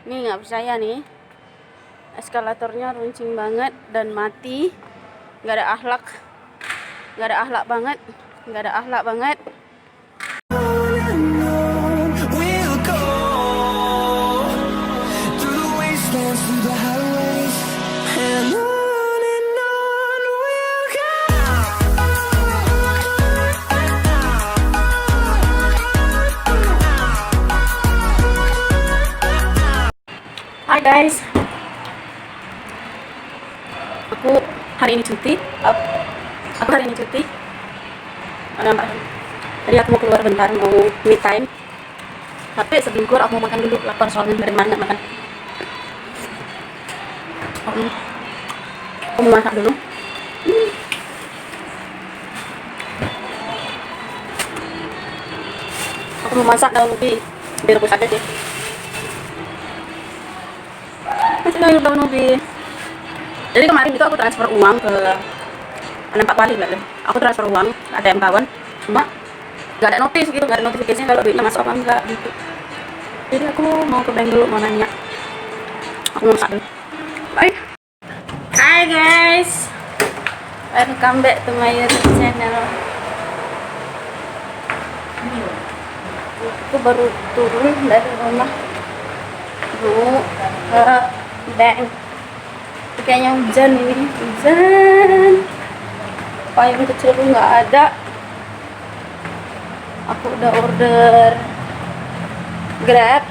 Nih nggak percaya nih, eskalatornya runcing banget dan mati. Nggak ada akhlak, nggak ada akhlak banget, nggak ada akhlak banget. Hai guys, aku hari ini cuti. Aku hari ini cuti. Tadi aku mau keluar bentar, mau me time. Tapi sebelum keluar aku mau makan dulu, lapar soalnya dari mana makan. Aku mau masak dulu. Aku mau masak daun ubi, direbus aja deh. Masih daun ubi. Jadi kemarin itu aku transfer uang ke ada 4 kali lah. Aku transfer uang ke ATM kawan, cuma gak ada notis gitu, gak ada notifikasinya kalau duitnya masuk apa enggak gitu. Jadi aku mau ke bank dulu, mau nanya. Aku mau masak dulu. Bye. Hi guys, welcome back to my YouTube channel. Aku baru turun dari rumah, mau ke bank. Kayaknya hujan ini, hujan. Payung kecil pun nggak ada. Aku udah order Grab,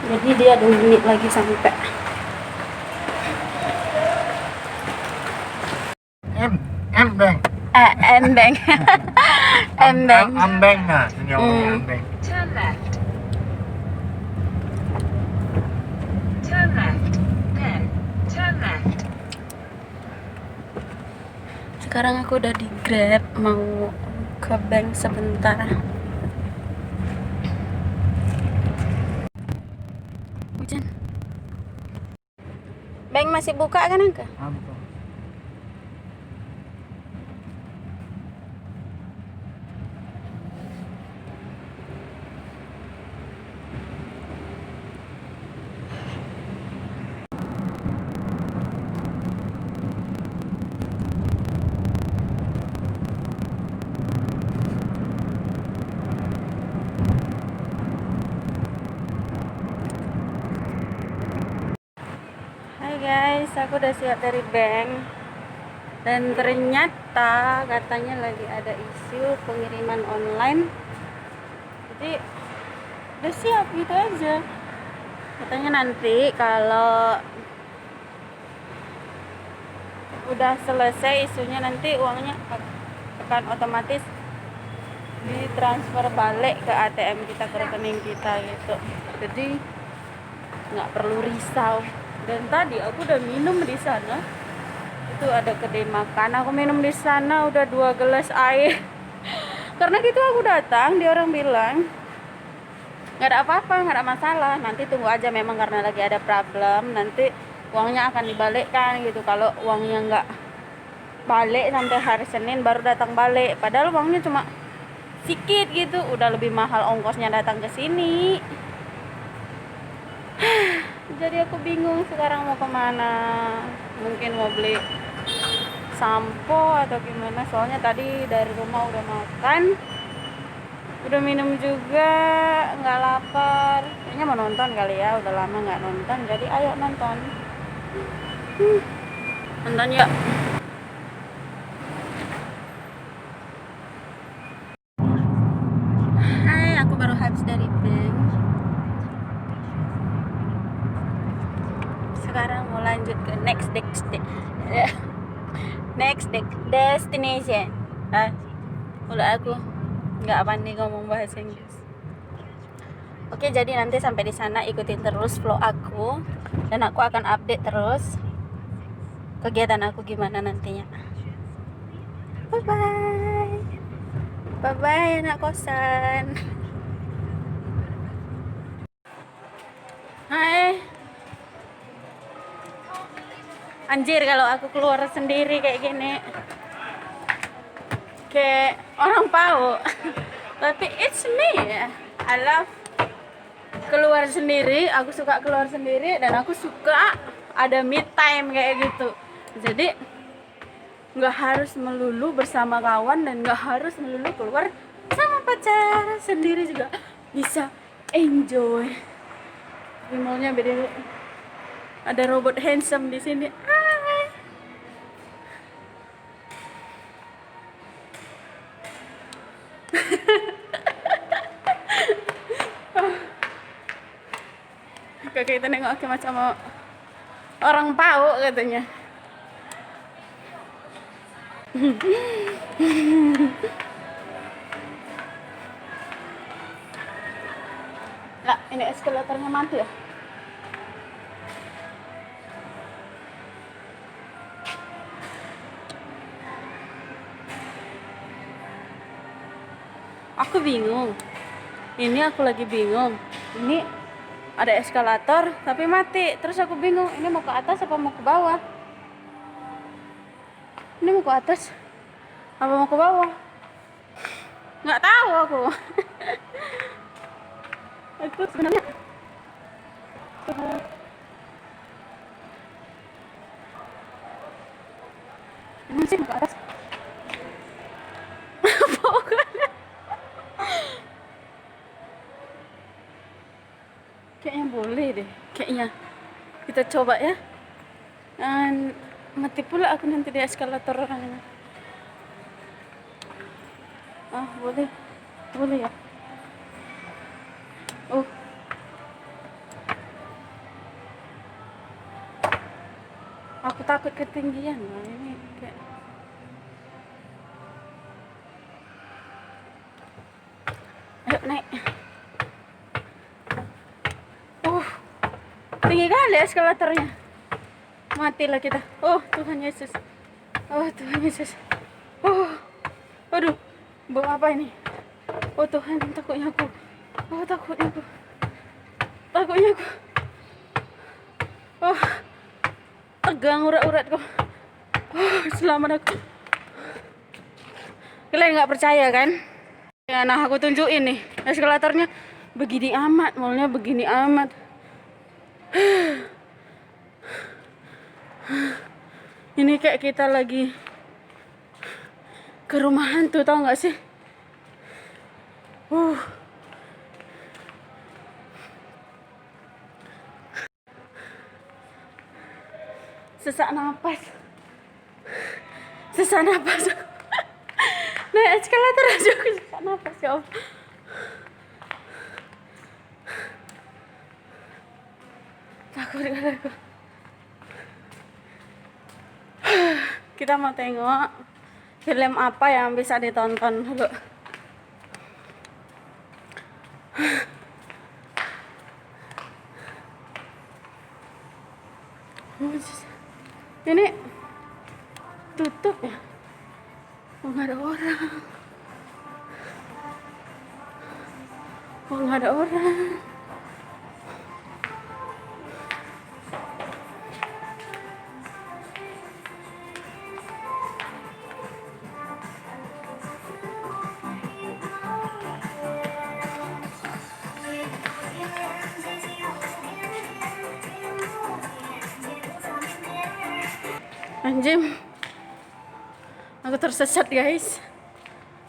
jadi dia 2 menit lagi sampai. M Bank. M Bank. M Bank. Ambeng nah, Ambeng. Turn left. Turn left. Then turn left. Sekarang aku udah di Grab, mau ke bank sebentar. Hujan. Bank masih buka kan, Angka? Hai guys, aku udah siap dari bank. Dan ternyata katanya lagi ada isu pengiriman online. Jadi udah siap gitu aja. Katanya nanti kalau udah selesai isunya, nanti uangnya akan otomatis ditransfer balik ke ATM kita, ke rekening kita gitu. Jadi nggak perlu risau. Dan tadi aku udah minum di sana, itu ada kedai makan, aku minum di sana udah 2 gelas air. Karena gitu aku datang, dia orang bilang nggak ada apa-apa, nggak ada masalah, nanti tunggu aja, memang karena lagi ada problem, nanti uangnya akan dibalikkan gitu. Kalau uangnya nggak balik sampai hari Senin baru datang balik, padahal uangnya cuma sedikit gitu, udah lebih mahal ongkosnya datang ke sini. Jadi aku bingung sekarang mau kemana. Mungkin mau beli sampo atau gimana, soalnya tadi dari rumah udah makan, udah minum juga, nggak lapar. Kayaknya mau nonton kali ya, udah lama nggak nonton, jadi ayo nonton. Nonton yuk. Hai, aku baru habis dari bank. Sekarang mau lanjut ke next destination. Udah aku nggak pandai ngomong bahasa Inggris. Oke, jadi nanti sampai di sana ikutin terus vlog aku, dan aku akan update terus kegiatan aku gimana nantinya. Bye bye. Bye bye anak kosan. Hai. Anjir kalau aku keluar sendiri kayak gini, kayak orang PAU. Tapi it's me, I love keluar sendiri, dan aku suka ada me time kayak gitu. Jadi nggak harus melulu bersama kawan dan nggak harus melulu keluar sama pacar, sendiri juga bisa enjoy. Di mallnya beda, ada robot handsome di sini. Hai. Kakak itu nengok aku macam orang pau katanya. Lah, ini eskalatornya mati ya? Aku bingung. Ini aku lagi bingung. Ini ada eskalator tapi mati. Terus aku bingung, ini mau ke atas apa mau ke bawah? Ini mau ke atas apa mau ke bawah? Nggak tahu aku. Aku sebenarnya ini sih mau ke atas. Pokoknya kayaknya boleh deh, kayaknya kita coba ya. Dan mati pula aku nanti di eskalator orangnya. Ah, boleh ya. Oh, aku takut ketinggian. Nah, ini kayak ayo naik. Tinggi kali eskalatornya. Matilah kita. Oh Tuhan Yesus. Oh Tuhan Yesus. Oh, aduh, bawa apa ini? Oh Tuhan, takutnya aku. Oh takutnya aku. Oh, tegang urat-uratku. Oh, selamat aku. Kalian nggak percaya kan? Ya, nah aku tunjukin nih eskalatornya begini amat, mallnya begini amat. Ini kayak kita lagi ke rumah hantu, tau nggak sih? Sesak napas. Naik eskalator aja aku sesak napas, ya Allah. Takut kan aku. Kita mau tengok film apa yang bisa ditonton dulu. Ini tutup ya? Oh, nggak ada orang. Anjim, aku tersesat guys.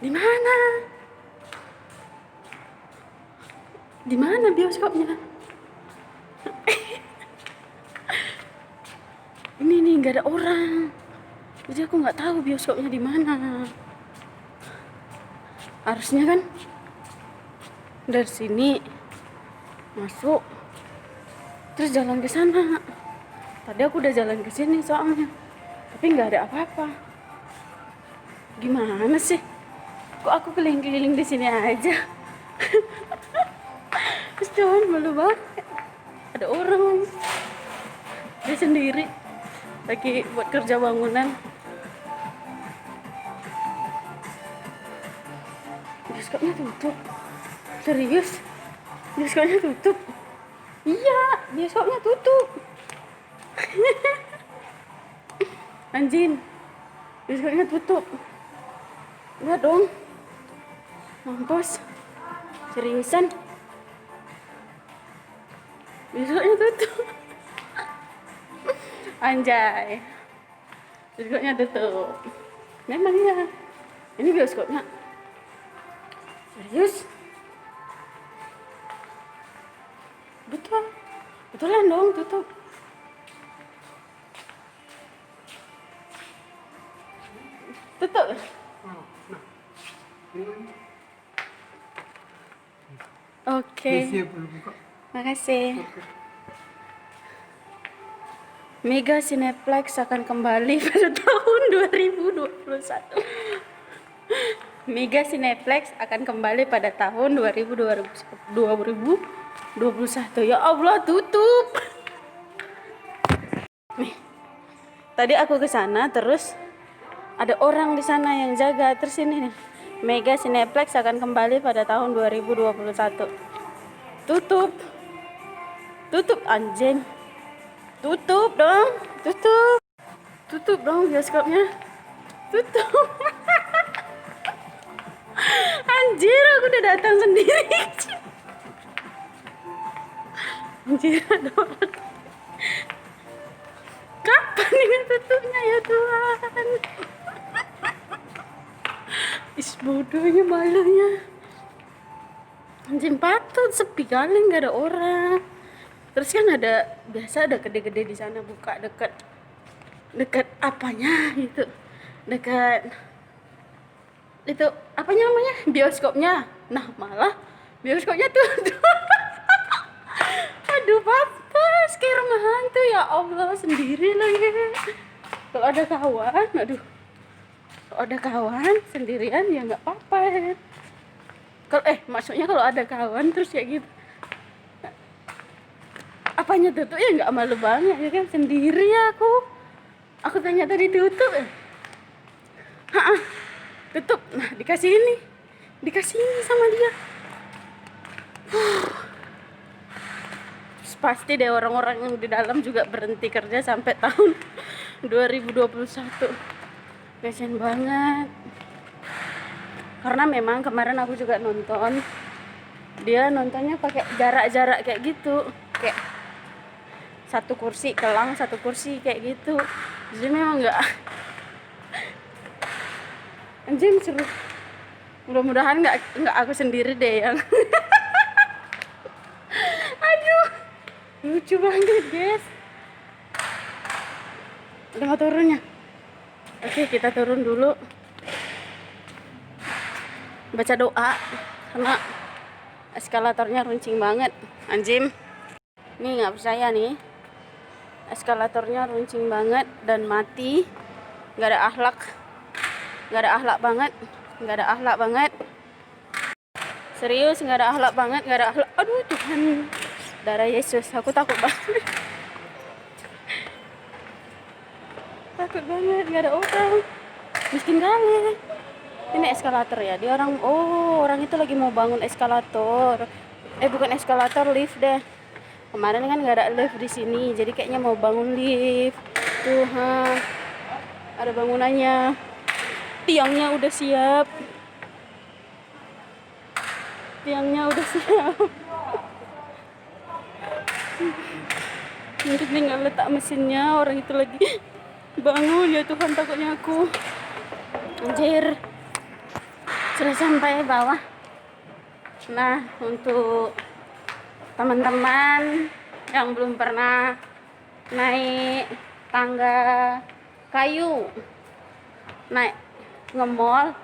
Di mana bioskopnya? Ini nih nggak ada orang. Jadi aku nggak tahu bioskopnya di mana. Harusnya kan dari sini masuk, terus jalan ke sana. Tadi aku udah jalan ke sini soalnya, tapi nggak ada apa-apa. Gimana sih? Kok aku keliling-keliling di sini aja? Terus cuman malu banget. Ada orang dia sendiri lagi buat kerja bangunan. Bioskopnya tutup. Serius? Bioskopnya tutup? Iya, bioskopnya tutup. Anjing, bioskopnya tutup. Enggak dong, mampus. Seriusan. Bioskopnya tutup. Anjay. Bioskopnya tutup. Memang ya. Ini bioskopnya. Serius? Betul. Betulan dong tutup. Tutup. Oke. Makasih. Mega Cineplex akan kembali pada tahun 2021. Mega Cineplex akan kembali pada tahun 2021. Ya Allah, tutup. Nih. Tadi aku ke sana terus ada orang di sana yang jaga. Terus ini nih. Mega Cineplex akan kembali pada tahun 2021. Tutup. Tutup anjing. Tutup dong. Tutup. Tutup dong bioskopnya. Tutup. Anjir, aku udah datang sendiri. Anjir, ada orang. Kapan ini tutupnya ya Tuhan? Is bodohnya malunya. Anjing, patut sepi kali nggak ada orang. Terus kan biasa ada gede-gede di sana buka dekat apanya gitu. Dekat itu apanya namanya? Bioskopnya. Nah, malah bioskopnya tutup. Aduh, pantas kayak rumah hantu ya Allah, sendiri lagi. Kalau ada kawan, kalau ada kawan sendirian ya nggak apa-apa. Kalau maksudnya kalau ada kawan terus kayak gitu. Apanya tutup ya nggak malu banget ya kan, sendiri aku tanya tadi tutup tutup. Nah, dikasih ini sama dia. Terus pasti deh orang-orang yang di dalam juga berhenti kerja sampai tahun 2021. Kasian banget, karena memang kemarin aku juga nonton, dia nontonnya pakai jarak-jarak kayak gitu, kayak satu kursi kelang satu kursi kayak gitu. Jadi memang nggak anjing seru. Mudah-mudahan nggak aku sendiri deh yang aduh, lucu banget guys. Udah mau turunnya? Oke, kita turun dulu, baca doa karena eskalatornya runcing banget. Anjim, nih nggak percaya nih, eskalatornya runcing banget dan mati. Nggak ada akhlak banget. Serius, nggak ada akhlak banget, nggak ada akhlak. Aduh Tuhan, darah Yesus, aku takut banget. Takut banget, nggak ada orang. Miskin kali. Ini eskalator ya, dia orang itu lagi mau bangun eskalator. Bukan eskalator, lift deh. Kemarin kan nggak ada lift di sini, jadi kayaknya mau bangun lift. Tuh, ada bangunannya. Tiangnya udah siap. Nanti tinggal letak mesinnya, orang itu lagi bangun. Ya Tuhan, takutnya aku. Anjir. Sudah sampai bawah. Nah, untuk teman-teman yang belum pernah naik tangga kayu, naik nge-mall,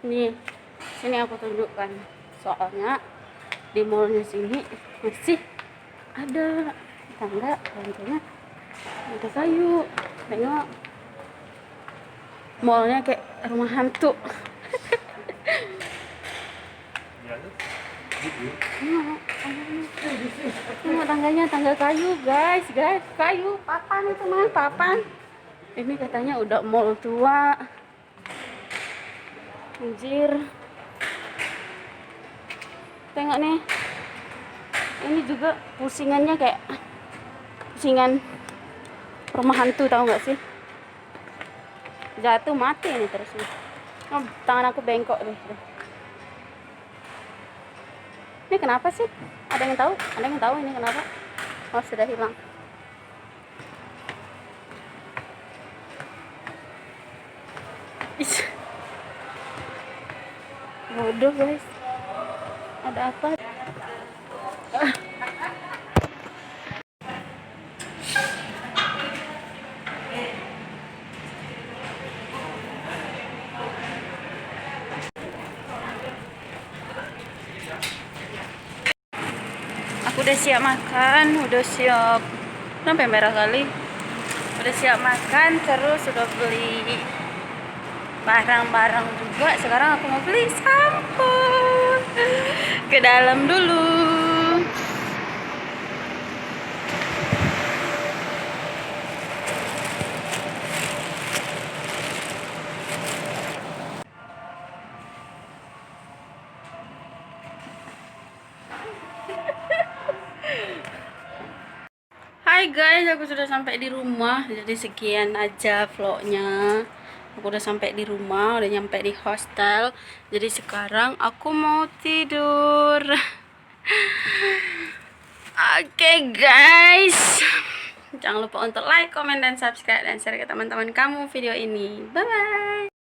nih sini aku tunjukkan, soalnya di mallnya sini masih ada tangga ranjanya ada kayu. Tengok, mallnya kayak rumah hantu. Tengok tangganya, tangga kayu guys, kayu, papan itu mah, papan. Ini katanya udah mall tua. Anjir. Tengok nih. Ini juga pusingannya kayak pusingan rumah hantu, tahu nggak sih? Jatuh mati nih terus nih. Oh, tangan aku bengkok deh. Ini kenapa sih? Ada yang tahu? Ada yang tahu ini kenapa? Oh, sudah hilang. Is. Bodoh guys. Ada apa? Aku udah siap makan, udah siap. Sampai merah kali. Udah siap makan, terus udah beli barang-barang juga. Sekarang aku mau beli sampo. Ke dalam dulu. Hai guys, aku sudah sampai di rumah. Jadi sekian aja vlognya. Aku udah sampai di rumah, udah nyampe di hostel. Jadi sekarang aku mau tidur. Oke guys, jangan lupa untuk like, comment, dan subscribe, dan share ke teman-teman kamu video ini. Bye bye.